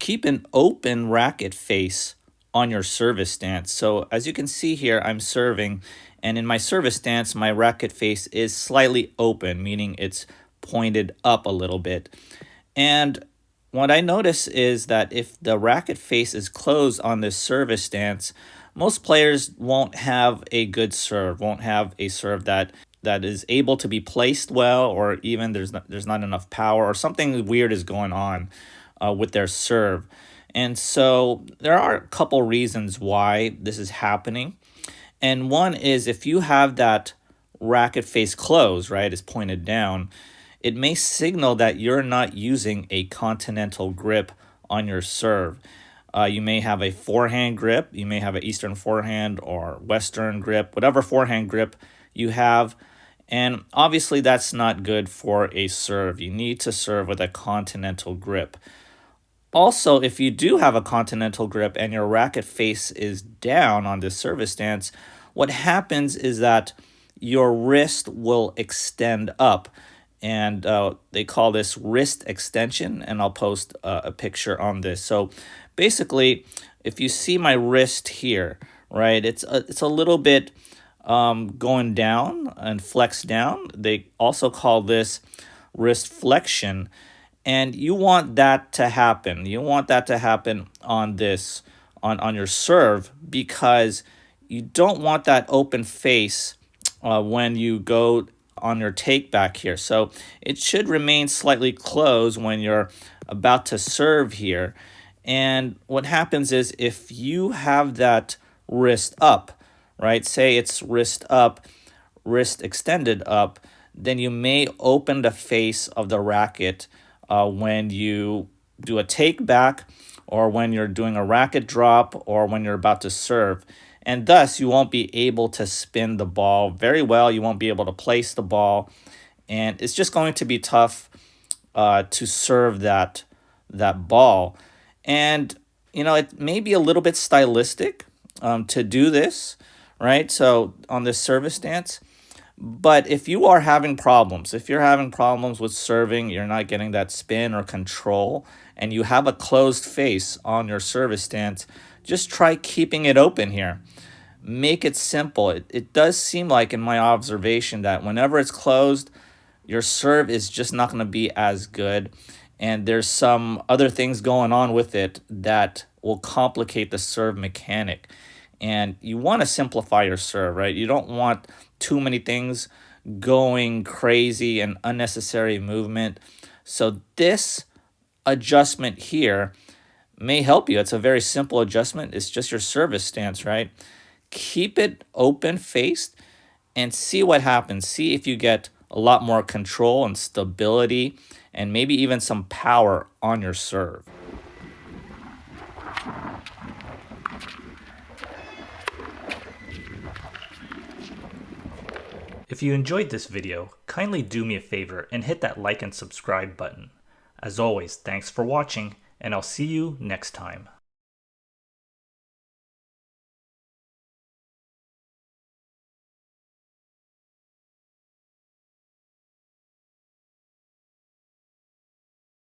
keep an open racket face on your service stance. So as you can see here, I'm serving, and in my service stance, my racket face is slightly open, meaning it's pointed up a little bit. And what I notice is that if the racket face is closed on this service stance, most players won't have a good serve, won't have a serve that is able to be placed well, or even there's not enough power, or something weird is going on with their serve. And so there are a couple reasons why this is happening. And one is if you have that racket face closed, right, is pointed down, it may signal that you're not using a continental grip on your serve. You may have a forehand grip, you may have an Eastern forehand or Western grip, whatever forehand grip you have. And obviously that's not good for a serve. You need to serve with a continental grip. Also, if you do have a continental grip and your racket face is down on this service stance, what happens is that your wrist will extend up. And they call this wrist extension, and I'll post a picture on this. So basically, if you see my wrist here, right, it's a little bit going down and flex down. They also call this wrist flexion, and you want that to happen. You want that to happen on this, on your serve, because you don't want that open face when you go on your take back here. So it should remain slightly closed when you're about to serve here. And what happens is if you have that wrist up, right, say it's wrist up, wrist extended up, then you may open the face of the racket when you do a take back, or when you're doing a racket drop, or when you're about to serve. And thus, you won't be able to spin the ball very well. You won't be able to place the ball. And it's just going to be tough to serve that ball. And, you know, it may be a little bit stylistic to do this, right? So on this service stance. But if you are having problems, if you're having problems with serving, you're not getting that spin or control, and you have a closed face on your service stance, just try keeping it open here. Make it simple. It does seem like, in my observation, that whenever it's closed, your serve is just not going to be as good. And there's some other things going on with it that will complicate the serve mechanic. And you want to simplify your serve, right? You don't want too many things going crazy and unnecessary movement. So this adjustment here may help you. It's a very simple adjustment. It's just your service stance, right? Keep it open faced and see what happens. See if you get a lot more control and stability, and maybe even some power on your serve. If you enjoyed this video, kindly do me a favor and hit that like and subscribe button. As always, thanks for watching, and I'll see you next time.